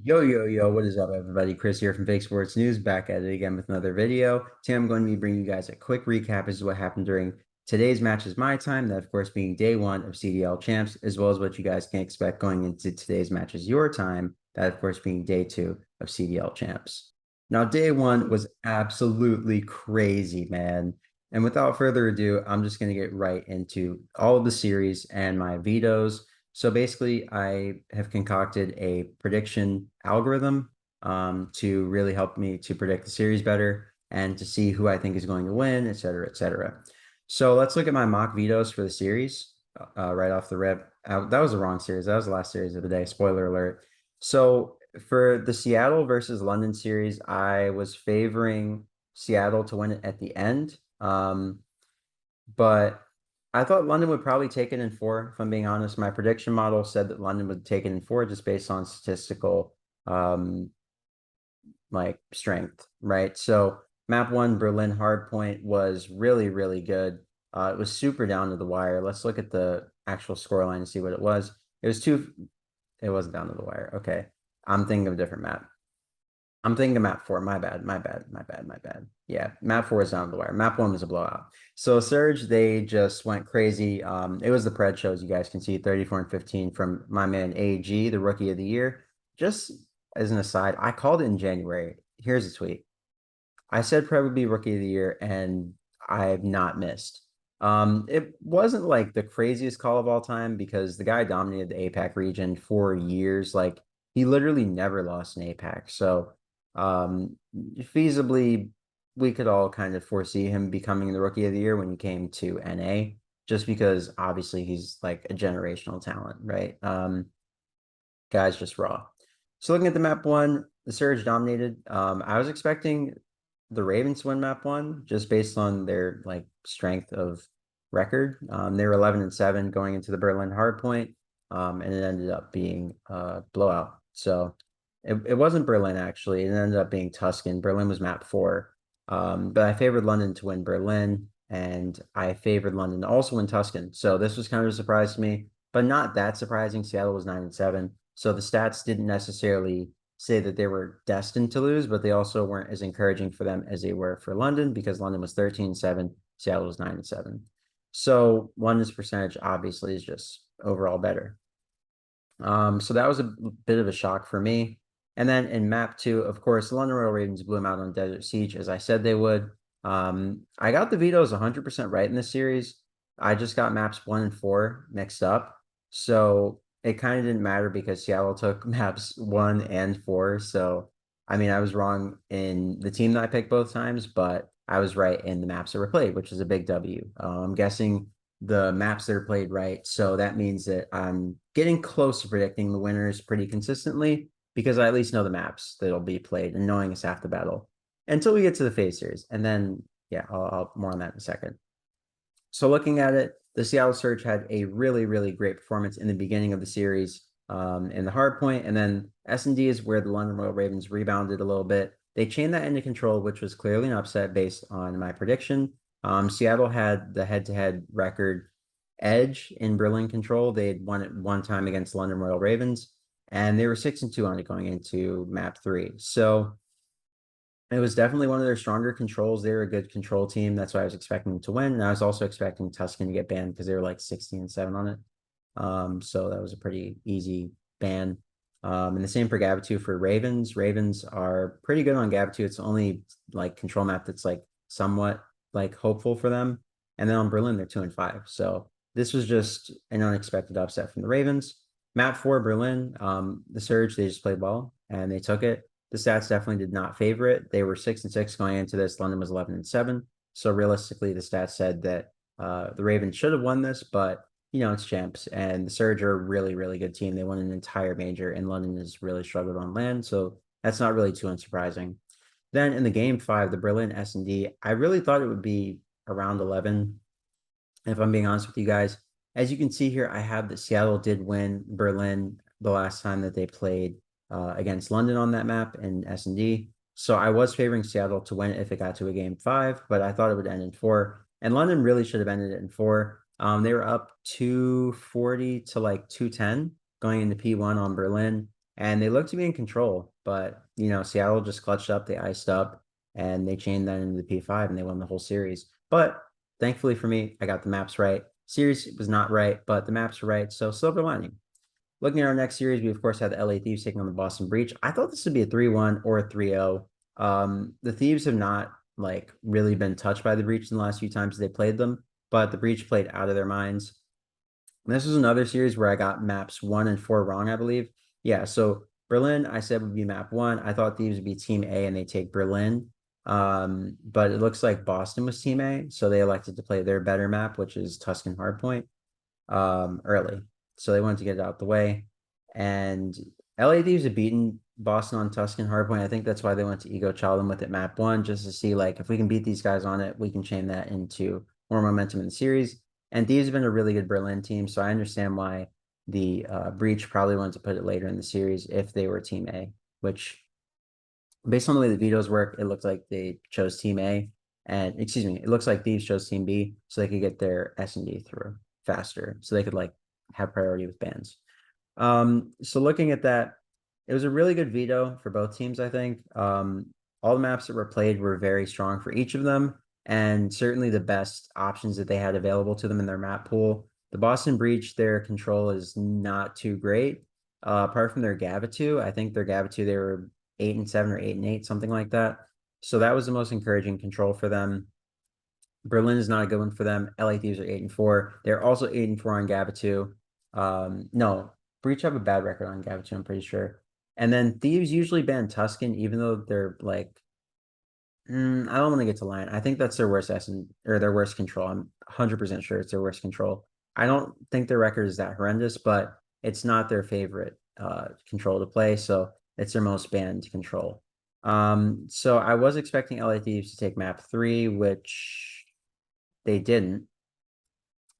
Yo, yo, yo, what is up, everybody? Chris here from Fake Sports News, back at it again with another video. Today, I'm going to be bringing you guys a quick recap as to what happened during today's matches my time, that, of course, being day one of CDL Champs, as well as what you guys can expect going into today's matches your time, that, of course, being day two of CDL Champs. Now, day one was absolutely crazy, man. And without further ado, I'm just going to get right into all of the series and my vetoes. So basically, I have concocted a prediction algorithm to really help me to predict the series better and to see who I think is going to win, et cetera, et cetera. So let's look at my mock vetoes for the series right off the rip. That was the wrong series. That was the last series of the day. Spoiler alert. So for the Seattle versus London series, I was favoring Seattle to win it at the end. But I thought London would probably take it in four, if I'm being honest. My prediction model said that London would take it in four just based on statistical um like strength, right? So map one, Berlin Hardpoint was really, really good. It was super down to the wire. Let's look at the actual scoreline and see what it was. It wasn't down to the wire. Okay. I'm thinking of a different map. I'm thinking of map four. My bad. My bad. My bad. My bad. Yeah, map four is down the wire. Map one was a blowout. So Surge, they just went crazy. It was the Pred shows. You guys can see 34 and 15 from my man AG, the rookie of the year. Just as an aside, I called it in January. Here's a tweet. I said Pred would be rookie of the year, and I have not missed. It wasn't like the craziest call of all time because the guy dominated the APAC region for years. Like he literally never lost an APAC. So feasibly, we could all kind of foresee him becoming the rookie of the year when he came to NA, just because obviously he's like a generational talent, right? Guy's just raw. So looking at the map one, the Surge dominated. I was expecting the Ravens to win map one just based on their like strength of record. They were 11 and 7 going into the Berlin hardpoint, and it ended up being a blowout. So it wasn't Berlin actually. It ended up being Tuscan. Berlin was map four. But I favored London to win Berlin, and I favored London to also win Tuscan. So this was kind of a surprise to me, but not that surprising. Seattle was 9 and 7. So the stats didn't necessarily say that they were destined to lose, but they also weren't as encouraging for them as they were for London because London was 13 and 7, Seattle was 9 and 7. So London's percentage obviously is just overall better. So that was a bit of a shock for me. And then in map two, of course, the London Royal Ravens blew them out on Desert Siege, as I said they would. I got the vetoes 100% right in this series. I just got maps one and four mixed up. So it kind of didn't matter because Seattle took maps one and four. So, I mean, I was wrong in the team that I picked both times, but I was right in the maps that were played, which is a big W. I'm guessing the maps that are played right. So that means that I'm getting close to predicting the winners pretty consistently because I at least know the maps that'll be played, and knowing is half the battle until we get to the Faze series. And then, yeah, I'll more on that in a second. So looking at it, the Seattle Surge had a really, really great performance in the beginning of the series in the hard point. And then S&D is where the London Royal Ravens rebounded a little bit. They chained that into control, which was clearly an upset based on my prediction. Seattle had the head-to-head record edge in Berlin control. They had won it one time against London Royal Ravens, and they were 6 and 2 on it going into map three. So it was definitely one of their stronger controls. They were a good control team. That's why I was expecting them to win. And I was also expecting Tuscan to get banned because they were like 16 and 7 on it. So that was a pretty easy ban. And the same for Gavitu for Ravens. Ravens are pretty good on Gavitu. It's the only like control map that's like somewhat like hopeful for them. And then on Berlin, they're 2 and 5. So this was just an unexpected upset from the Ravens. Map four, Berlin, the Surge, they just played well and they took it. The stats definitely did not favor it. They were 6 and 6 going into this. London was 11 and 7. So realistically, the stats said that the Ravens should have won this, but you know, it's champs, and the Surge are a really, really good team. They won an entire major, and London has really struggled on land, so that's not really too unsurprising. Then in the game five, the Berlin S&D, I really thought it would be around 11, if I'm being honest with you guys. As you can see here, I have that Seattle did win Berlin the last time that they played against London on that map in S&D. So I was favoring Seattle to win if it got to a game five, but I thought it would end in four. And London really should have ended it in four. They were up 240 to like 210 going into P1 on Berlin. and they looked to be in control. But Seattle just clutched up, they iced up, and they chained that into the P5, and they won the whole series. But thankfully for me, I got the maps right. Series was not right, but the maps were right, so silver lining. Looking at our next series, we of course had the LA Thieves taking on the Boston Breach. I thought this would be a 3-1 or a 3-0. The Thieves have not like really been touched by the Breach in the last few times they played them, but the Breach played out of their minds. And this was another series where I got maps 1 and 4 wrong, I believe. Yeah, so Berlin, I said would be map 1. I thought Thieves would be Team A and they take Berlin. But it looks like Boston was Team A, so they elected to play their better map, which is Tuscan Hardpoint, early. So they wanted to get it out the way. And LA Thieves have beaten Boston on Tuscan Hardpoint. I think that's why they went to Ego Child them with it map 1, just to see like if we can beat these guys on it, we can chain that into more momentum in the series. And Thieves have been a really good Berlin team, so I understand why the Breach probably wanted to put it later in the series if they were Team A, which based on the way the vetoes work, it looked like they chose Team A. And excuse me, it looks like Thieves chose Team B so they could get their S&D through faster, so they could like have priority with bans. So looking at that, it was a really good veto for both teams, I think. All the maps that were played were very strong for each of them, and certainly the best options that they had available to them in their map pool. The Boston Breach, their control is not too great. Apart from their Gavitu, I think their Gavitu, they were 8-7 or 8-8, something like that. So that was the most encouraging control for them. Berlin is not a good one for them. LA Thieves are 8-4. They're also 8-4 on Gavitu. No, Breach have a bad record on Gavitu, I'm pretty sure. And then Thieves usually ban Tuscan, even though they're like, I don't want to get to line. I think that's their worst or their worst control. I'm 100% sure it's their worst control. I don't think their record is that horrendous, but it's not their favorite control to play, so it's their most banned control. So I was expecting LA Thieves to take map 3, which they didn't.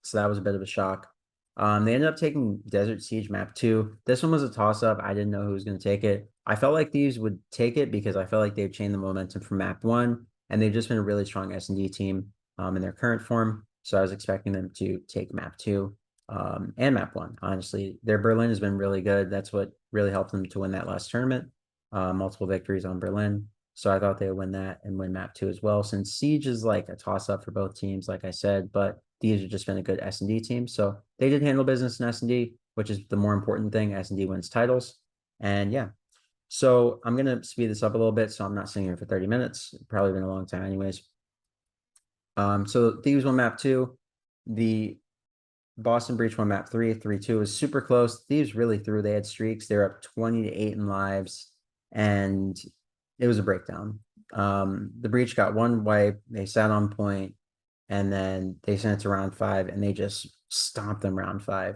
So that was a bit of a shock. They ended up taking Desert Siege map 2. This one was a toss-up. I didn't know who was going to take it. I felt like Thieves would take it because I felt like they've chained the momentum from map 1, and they've just been a really strong S&D team in their current form. So I was expecting them to take map 2 and map 1. Honestly, their Berlin has been really good. That's what really helped them to win that last tournament. Multiple victories on Berlin. So I thought they would win that and win map 2 as well, since Siege is like a toss-up for both teams, like I said, but Thieves have just been a good S&D team. So they did handle business in S&D, which is the more important thing. S&D wins titles. And yeah. So I'm going to speed this up a little bit, so I'm not sitting here for 30 minutes. Probably been a long time anyways. So Thieves won map 2. The Boston Breach won map 3. 3-2 was super close. Thieves really threw. They had streaks. They're up 20-8 in lives. And it was a breakdown. The Breach got one wipe. They sat on point, and then they sent it to round 5, and they just stomped them round 5.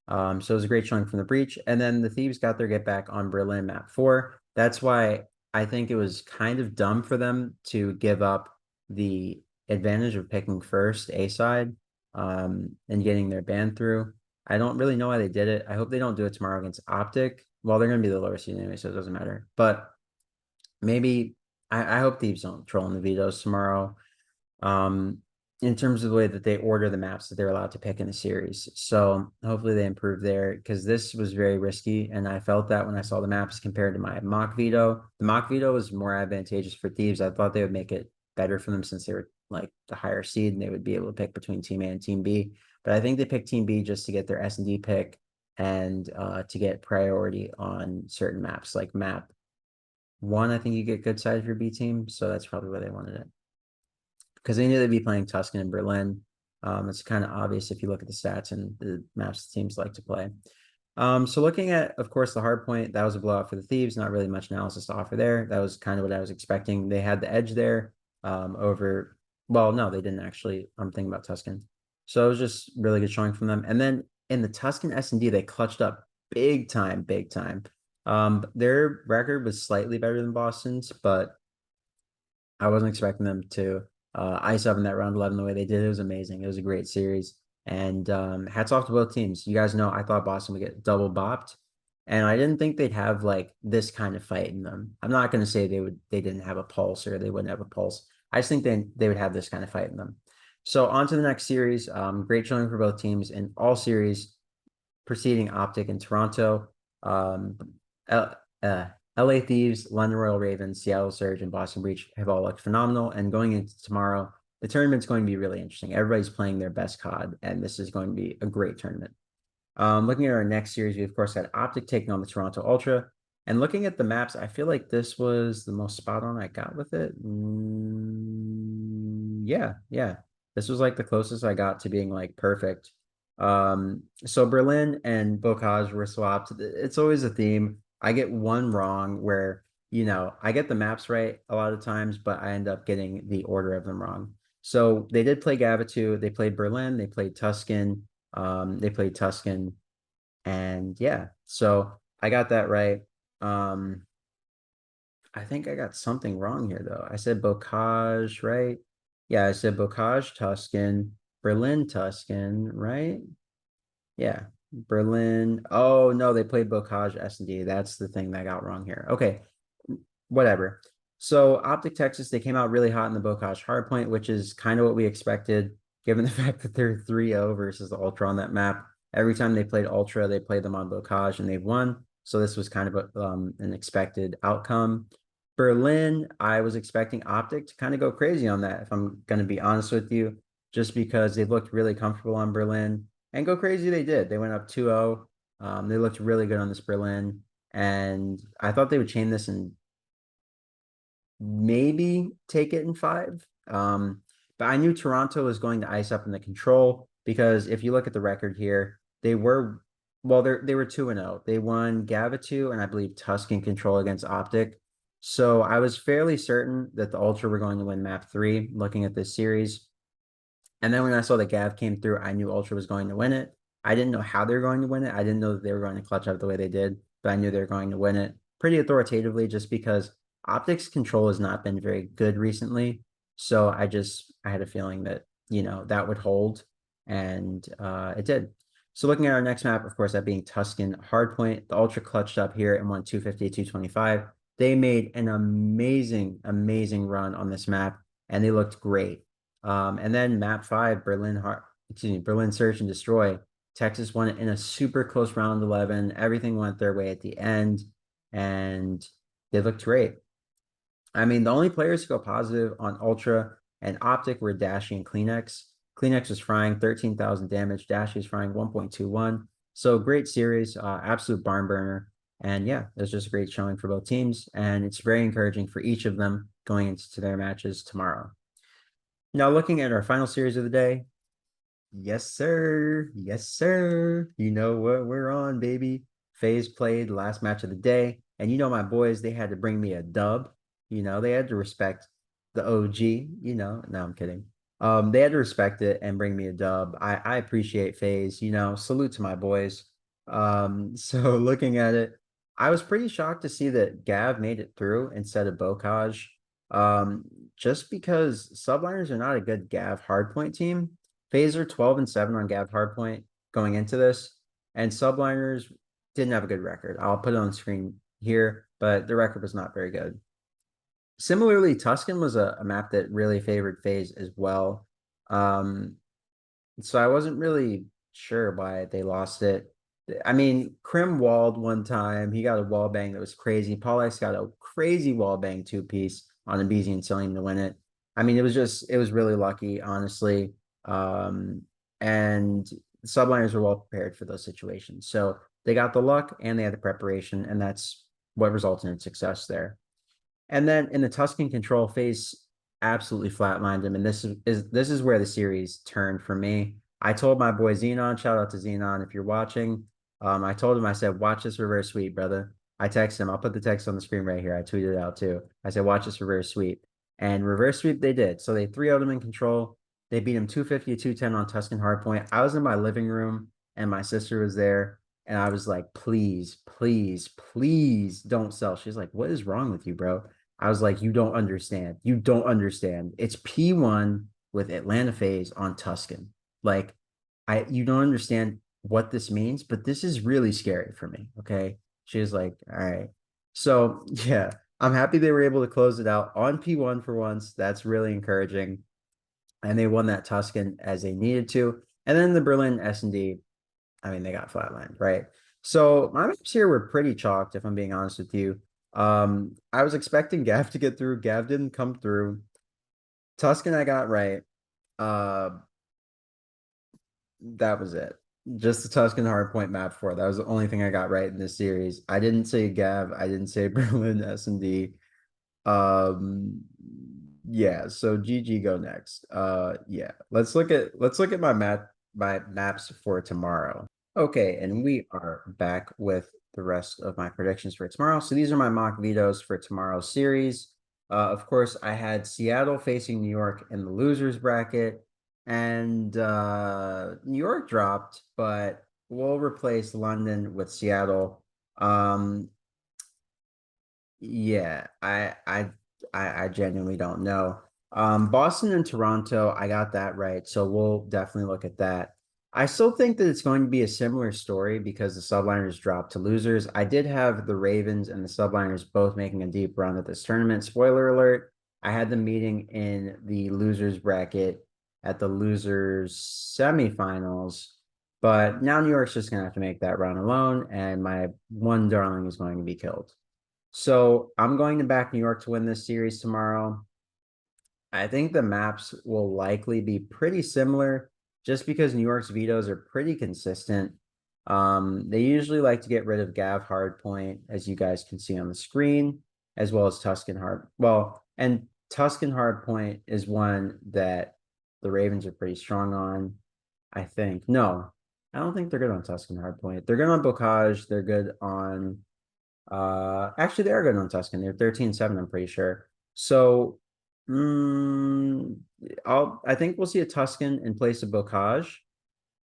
So it was a great showing from the Breach. And then the Thieves got their get back on Berlin map 4. That's why I think it was kind of dumb for them to give up the advantage of picking first A side and getting their ban through. I don't really know why they did it. I hope they don't do it tomorrow against Optic. Well, they're going to be the lower seed anyway, so it doesn't matter. But maybe I hope Thieves don't troll in the vetoes tomorrow. In terms of the way that they order the maps that they're allowed to pick in the series. So hopefully they improve there, because this was very risky. And I felt that when I saw the maps compared to my mock veto. The mock veto was more advantageous for Thieves. I thought they would make it better for them since they were like the higher seed and they would be able to pick between Team A and Team B. But I think they picked Team B just to get their S&D pick and to get priority on certain maps. Like map 1, I think you get good side for your B team. So that's probably where they wanted it, because they knew they'd be playing Tuscan and Berlin. It's kind of obvious if you look at the stats and the maps the teams like to play. So looking at, of course, the hard point, that was a blowout for the Thieves. Not really much analysis to offer there. That was kind of what I was expecting. They had the edge there over, well, no, they didn't actually. I'm thinking about Tuscan. So it was just really good showing from them. And then in the Tuscan S&D, they clutched up big time, big time. Their record was slightly better than Boston's, but I wasn't expecting them to ice up in that round 11 the way they did. It was amazing. It was a great series. And hats off to both teams. You guys know I thought Boston would get double bopped. And I didn't think they'd have like this kind of fight in them. I'm not going to say they didn't have a pulse or they wouldn't have a pulse. I just think they would have this kind of fight in them. So on to the next series. Great showing for both teams in all series preceding Optic in Toronto. L LA Thieves, London Royal Ravens, Seattle Surge, and Boston Breach have all looked phenomenal. And going into tomorrow, the tournament's going to be really interesting. Everybody's playing their best COD, and this is going to be a great tournament. Looking at our next series, we of course had Optic taking on the Toronto Ultra. And looking at the maps, I feel like this was the most spot on I got with it. Yeah, yeah. This was like the closest I got to being like perfect. So Berlin and Bocage were swapped. It's always a theme. I get one wrong where, I get the maps right a lot of times, but I end up getting the order of them wrong. So they did play Gavitu, they played Berlin, they played Tuscan, and yeah, so I got that right. Um, I think I got something wrong here though. I said Bocage, right? Yeah, I said Bocage, Tuscan, Berlin, Tuscan, right? Yeah, Berlin. Oh no, they played Bocage S&D. That's the thing that I got wrong here. Okay, whatever. So Optic Texas, they came out really hot in the Bocage hardpoint, which is kind of what we expected, given the fact that they're 3-0 versus the Ultra on that map. Every time they played Ultra, they played them on Bocage and they've won. So this was kind of an expected outcome. Berlin, I was expecting Optic to kind of go crazy on that, if I'm going to be honest with you, just because they looked really comfortable on Berlin and go crazy they did. They went up 2-0. They looked really good on this Berlin. And I thought they would chain this and maybe take it in 5. But I knew Toronto was going to ice up in the control because if you look at the record here, they were 2-0. They won Gavitu and I believe Tuscan control against Optic. So I was fairly certain that the Ultra were going to win map 3 looking at this series. And then when I saw that Gav came through, I knew Ultra was going to win it. I didn't know how they were going to win it. I didn't know that they were going to clutch out the way they did, but I knew they were going to win it pretty authoritatively just because Optics control has not been very good recently. So I had a feeling that, that would hold, and it did. So looking at our next map, of course, that being Tuscan Hardpoint, the Ultra clutched up here and won 250 225. They made an amazing, amazing run on this map, and they looked great. And then map 5, Berlin Search and Destroy. Texas won it in a super close round 11. Everything went their way at the end, and they looked great. I mean, the only players to go positive on Ultra and Optic were Dashy and Kleenex. Kleenex was frying 13,000 damage. Dashy is frying 1.21. So great series, absolute barn burner. And yeah, it was just a great showing for both teams. And it's very encouraging for each of them going into their matches tomorrow. Now, looking at our final series of the day, yes, sir. Yes, sir. You know what we're on, baby. Faze played the last match of the day. And my boys, they had to bring me a dub. They had to respect the OG, No, I'm kidding. They had to respect it and bring me a dub. I appreciate Faze, salute to my boys. So looking at it, I was pretty shocked to see that Gav made it through instead of Bocage. Um, just because subliners are not a good Gav hardpoint team. Phaser 12-7 on Gav Hardpoint going into this, and subliners didn't have a good record. I'll put it on the screen here, but the record was not very good. Similarly, Tuscan was a map that really favored Faze as well. So I wasn't really sure why they lost it. I mean, Krim walled one time. He got a wall bang that was crazy. Paulex got a crazy wall bang 2-piece on Abizi and Selim to win it. I mean, it was really lucky, honestly. And subliners were well prepared for those situations. So they got the luck and they had the preparation, and that's what resulted in success there. And then in the Tuscan control phase, absolutely flatlined him. And this is where the series turned for me. I told my boy Xenon, shout out to Xenon if you're watching. I told him, I said, watch this reverse sweep, brother. I texted him. I'll put the text on the screen right here. I tweeted it out too. I said, watch this reverse sweep. And reverse sweep they did. So they 3-0'd him in control. They beat him 250 to 210 on Tuscan hardpoint. I was in my living room and my sister was there. And I was like, please, please, please don't sell. She's like, what is wrong with you, bro? I was like, you don't understand. You don't understand. It's P1 with Atlanta Faze on Tuscan. Like, you don't understand what this means, but this is really scary for me. Okay. She was like, all right. So yeah, I'm happy they were able to close it out on P1 for once. That's really encouraging. And they won that Tuscan as they needed to. And then the Berlin S&D, I mean, they got flatlined, right? So my maps here were pretty chalked, if I'm being honest with you. I was expecting Gav to get through. Gav didn't come through. Tuscan I got right. Uh, that was it. Just the Tuscan hardpoint map 4. That was the only thing I got right in this series. I didn't say Gav. I didn't say Berlin S&D. Um, yeah. So GG go next. Yeah. Let's look at my maps for tomorrow. Okay, and we are back with the rest of my predictions for tomorrow. So these are my mock vetoes for tomorrow's series. Of course, I had Seattle facing New York in the losers bracket, and New York dropped, but we'll replace London with Seattle. Um, yeah, I genuinely don't know. Boston and Toronto, I got that right, so we'll definitely look at that. I still think that it's going to be a similar story because the subliners dropped to losers. I did have the Ravens and the subliners both making a deep run at this tournament. Spoiler alert, I had them meeting in the losers bracket at the losers semifinals, but now New York's just gonna have to make that run alone, and my one darling is going to be killed. So I'm going to back New York to win this series tomorrow. I think the maps will likely be pretty similar just because New York's vetoes are pretty consistent. They usually like to get rid of Gav Hardpoint, as you guys can see on the screen, as well as Tuscan Hard. Well, and Tuscan Hardpoint is one that the Ravens are pretty strong on, I think. No, I don't think they're good on Tuscan Hardpoint. They're good on Bocage. They're good on actually, they are good on Tuscan. They're 13-7, I'm pretty sure. So, mm, I think we'll see a Tuscan in place of Bocage,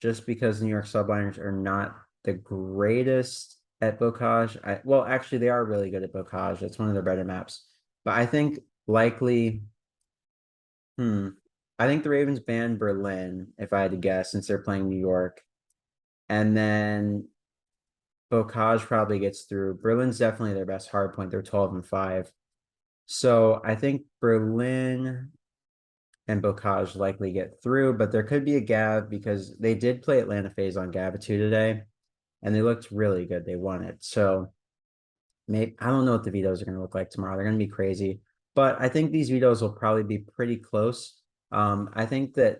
just because New York subliners are not the greatest at Bocage. Well, actually, they are really good at Bocage. It's one of their better maps. But I think likely, hmm, I think the Ravens ban Berlin, if I had to guess, since they're playing New York. And then Bocage probably gets through. Berlin's definitely their best hard point. They're 12-5. So I think Berlin and Bocage likely get through, but there could be a Gav because they did play Atlanta Faze on Gav 2 today, and they looked really good. They won it. So maybe I don't know what the vetoes are going to look like tomorrow. They're going to be crazy, but I think these vetoes will probably be pretty close. I think that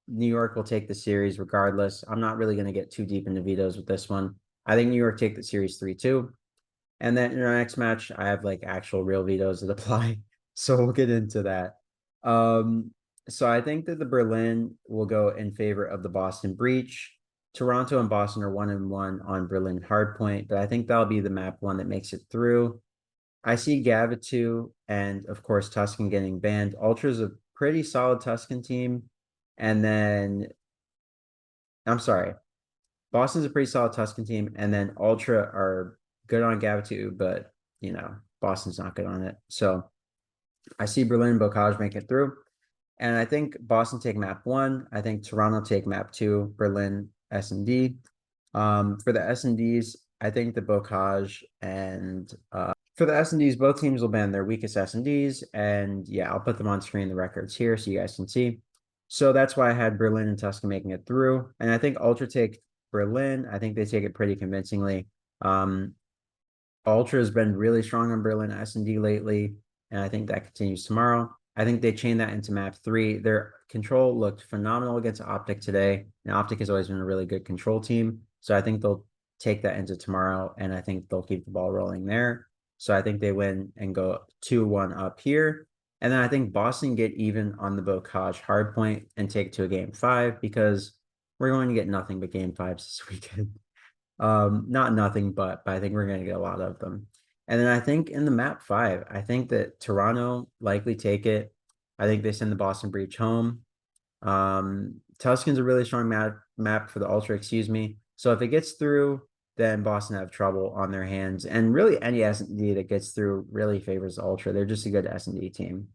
New York will take the series regardless. I'm not really going to get too deep into vetoes with this one. I think New York take the series 3-2. And then in our next match, I have like actual real vetoes that apply. So we'll get into that. So I think that the Berlin will go in favor of the Boston Breach. Toronto and Boston are 1-1 on Berlin Hardpoint, but I think that'll be the map one that makes it through. I see Gavitu and of course Tuscan getting banned. Ultra's a pretty solid Tuscan team. And then I'm sorry, Boston's a pretty solid Tuscan team, and then Ultra are good on Gavitu, but Boston's not good on it. So I see Berlin and Bocage make it through. And I think Boston take map 1. I think Toronto take map 2, Berlin S&D. For the S&Ds, I think the Bocage and for the S&Ds, both teams will ban their weakest S&Ds. And yeah, I'll put them on screen, the records here, so you guys can see. So that's why I had Berlin and Tuscan making it through. And I think Ultra take Berlin. I think they take it pretty convincingly. Um, Ultra has been really strong on Berlin S&D lately, and I think that continues tomorrow. I think they chain that into map 3. Their control looked phenomenal against Optic today, and Optic has always been a really good control team. So I think they'll take that into tomorrow, and I think they'll keep the ball rolling there. So I think they win and go 2-1 up here. And then I think Boston get even on the Bocage hardpoint and take to a game 5 because we're going to get nothing but game 5s this weekend. Not nothing, but I think we're going to get a lot of them. And then I think in the map 5, I think that Toronto likely take it. I think they send the Boston Breach home. Tuscan's a really strong map for the Ultra, excuse me. So if it gets through, then Boston have trouble on their hands. And really any S&D that gets through really favors the Ultra. They're just a good S&D team.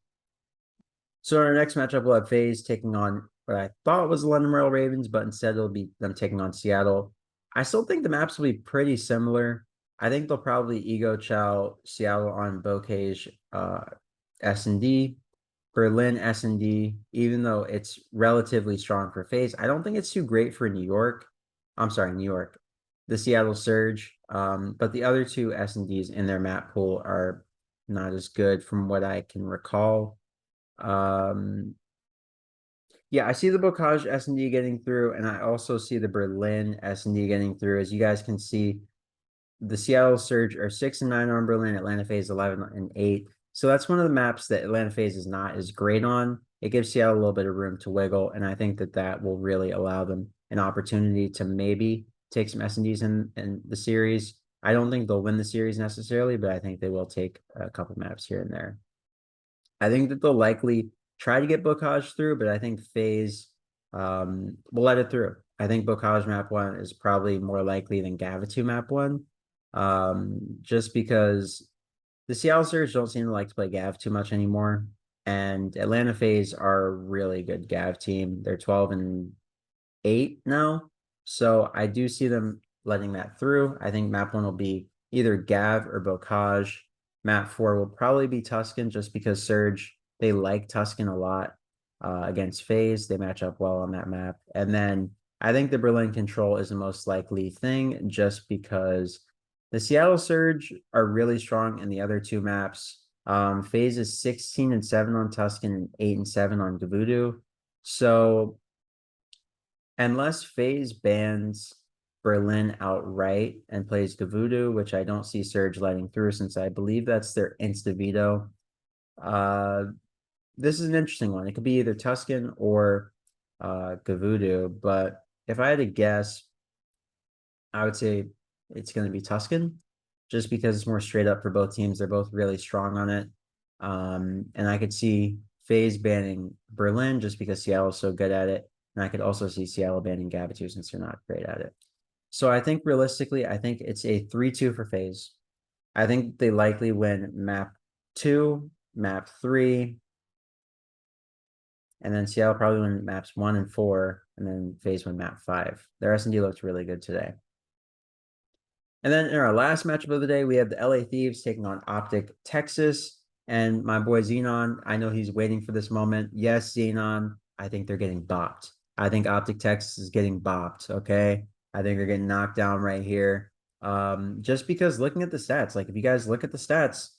So in our next matchup, we'll have Faze taking on what I thought was the London Royal Ravens, but instead it'll be them taking on Seattle. I still think the maps will be pretty similar. I think they'll probably ego chow Seattle on Bocage S&D, Berlin S&D, even though it's relatively strong for Faze. I don't think it's too great for New York. I'm sorry, New York. the Seattle Surge. But the other two S&Ds in their map pool are not as good from what I can recall. Yeah, I see the Bocage S&D getting through, and I also see the Berlin S&D getting through. As you guys can see, the Seattle Surge are 6 and 9 on Berlin, Atlanta Phase 11 and 8. So that's one of the maps that Atlanta Phase is not as great on. It gives Seattle a little bit of room to wiggle, and I think that that will really allow them an opportunity to maybe take some S&Ds in the series. I don't think they'll win the series necessarily, but I think they will take a couple maps here and there. I think that they'll likely try to get Bocage through, but I think Faze will let it through. I think Bocage map one is probably more likely than Gavitu map one, just because the Seattle Surge don't seem to like to play Gav too much anymore, and Atlanta Faze are a really good Gav team. They're 12 and 8 now, so I do see them letting that through. I think map one will be either Gav or Bocage. Map four will probably be Tuscan just because Surge, they like Tuscan a lot against Faze. They match up well on that map. And then I think the Berlin Control is the most likely thing just because the Seattle Surge are really strong in the other two maps. Faze is 16 and 7 on Tuscan and 8 and 7 on Gavudu. So unless Faze bans Berlin outright and plays Gavudu, which I don't see Surge letting through since I believe that's their insta veto. This is an interesting one. It could be either Tuscan or Gavudu, but if I had to guess, I would say it's going to be Tuscan just because it's more straight up for both teams. They're both really strong on it. And I could see Faze banning Berlin just because Seattle is so good at it. And I could also see Seattle banning Gavitu since they're not great at it. So I think realistically, I think it's a 3-2 for Faze. I think they likely win map 2, map 3, and then Seattle probably win maps 1 and 4, and then Faze win map 5. Their S&D looks really good today. And then in our last matchup of the day, we have the LA Thieves taking on Optic Texas. And my boy Xenon, I know he's waiting for this moment. Yes, Xenon, I think they're getting bopped. I think Optic Texas is getting bopped, okay? I think they're getting knocked down right here. Just because looking at the stats, like if you guys look at the stats,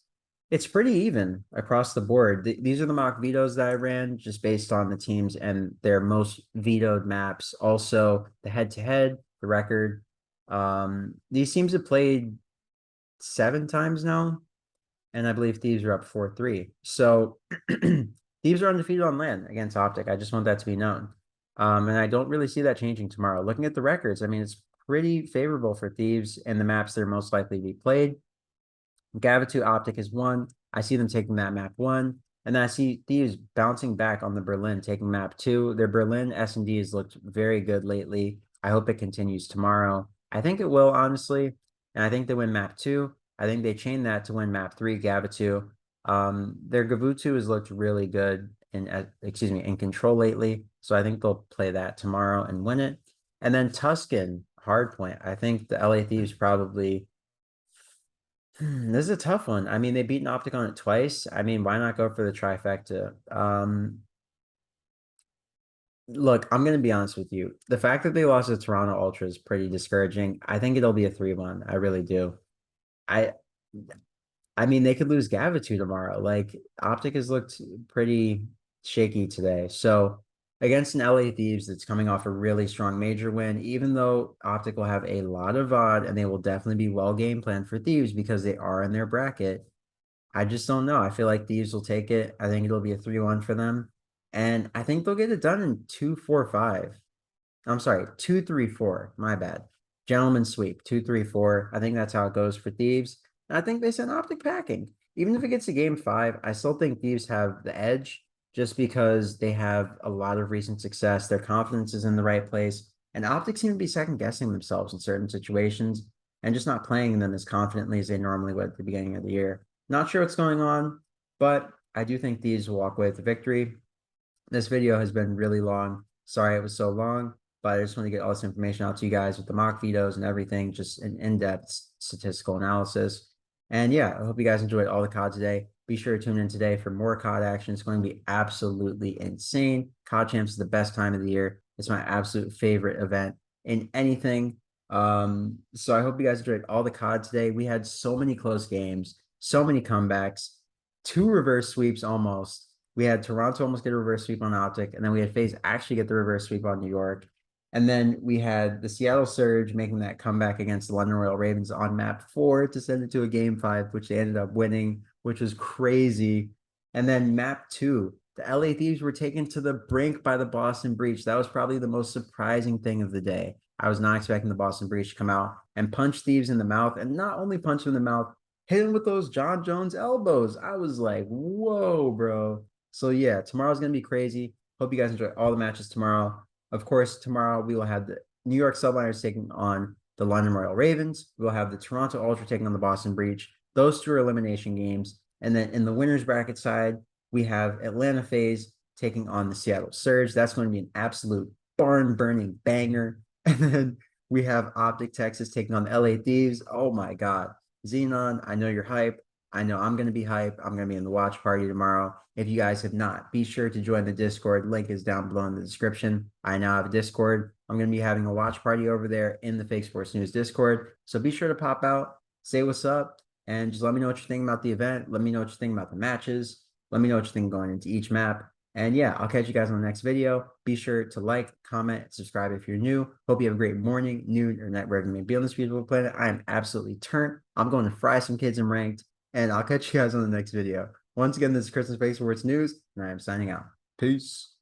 it's pretty even across the board. These are the mock vetoes that I ran just based on the teams and their most vetoed maps. Also, the head-to-head, the record. These teams have played 7 times now, and I believe Thieves are up 4-3. So Thieves are undefeated on land against Optic. I just want that to be known. And I don't really see that changing tomorrow. Looking at the records, I mean, it's pretty favorable for Thieves and the maps they're most likely to be played. Gavitu Optic is 1. I see them taking that map 1. And then I see Thieves bouncing back on the Berlin, taking map 2. Their Berlin S&D has looked very good lately. I hope it continues tomorrow. I think it will, honestly. And I think they win map 2. I think they chain that to win map 3, Gavitu. Their Gavutu has looked really good in control lately. So I think they'll play that tomorrow and win it. And then Tuscan, hardpoint. I think the LA Thieves probably this is a tough one. I mean, they beat an Optic on it twice. I mean, why not go for the trifecta? Look, I'm gonna be honest with you. The fact that they lost to Toronto Ultra is pretty discouraging. I think it'll be a 3-1. I really do. I I mean, they could lose Gavitu tomorrow. Like Optic has looked pretty shaky today. So against an LA Thieves that's coming off a really strong major win, even though Optic will have a lot of VOD and they will definitely be well game planned for Thieves because they are in their bracket. I just don't know. I feel like Thieves will take it. I think it'll be a 3-1 for them. And I think they'll get it done in 2-4-5. I'm sorry, 2-3-4. My bad. Gentleman sweep, 2-3-4. I think that's how it goes for Thieves. And I think they send Optic packing. Even if it gets to game 5, I still think Thieves have the edge just because they have a lot of recent success. Their confidence is in the right place. And Optic seem to be second guessing themselves in certain situations and just not playing them as confidently as they normally would at the beginning of the year. Not sure what's going on, but I do think Thieves will walk away with the victory. This video has been really long. Sorry it was so long, but I just want to get all this information out to you guys with the mock vetoes and everything, just an in-depth statistical analysis. And yeah, I hope you guys enjoyed all the COD today. Be sure to tune in today for more COD action. It's going to be absolutely insane. COD Champs is the best time of the year. It's my absolute favorite event in anything. So I hope you guys enjoyed all the COD today. We had so many close games, so many comebacks, two reverse sweeps almost. We had Toronto almost get a reverse sweep on Optic, and then we had Faze actually get the reverse sweep on New York. And then we had the Seattle Surge making that comeback against the London Royal Ravens on map 4 to send it to a game 5, which they ended up winning, which was crazy. And then map 2, the LA Thieves were taken to the brink by the Boston Breach. That was probably the most surprising thing of the day. I was not expecting the Boston Breach to come out and punch Thieves in the mouth, and not only punch him in the mouth, hit him with those John Jones elbows. I was like, whoa, bro. So yeah, tomorrow's gonna be crazy. Hope you guys enjoy all the matches tomorrow. Of course, tomorrow we will have the New York Subliners taking on the London Royal Ravens. We'll have the Toronto Ultra taking on the Boston Breach. Those two are elimination games. And then in the winners bracket side, we have Atlanta Faze taking on the Seattle Surge. That's going to be an absolute barn burning banger. And then we have Optic Texas taking on the LA Thieves. Oh my God. Xenon, I know you're hype. I know I'm going to be hype. I'm going to be in the watch party tomorrow. If you guys have not, be sure to join the Discord. Link is down below in the description. I now have a Discord. I'm going to be having a watch party over there in the Fake Sports News Discord. So be sure to pop out, say what's up, and just let me know what you're thinking about the event. Let me know what you're thinking about the matches. Let me know what you're thinking going into each map. And yeah, I'll catch you guys on the next video. Be sure to like, comment, subscribe if you're new. Hope you have a great morning, noon, or night wherever you may be on this beautiful planet. I am absolutely turned. I'm going to fry some kids in ranked, and I'll catch you guys on the next video. Once again, this is Christmas Fake Sports News, and I am signing out. Peace.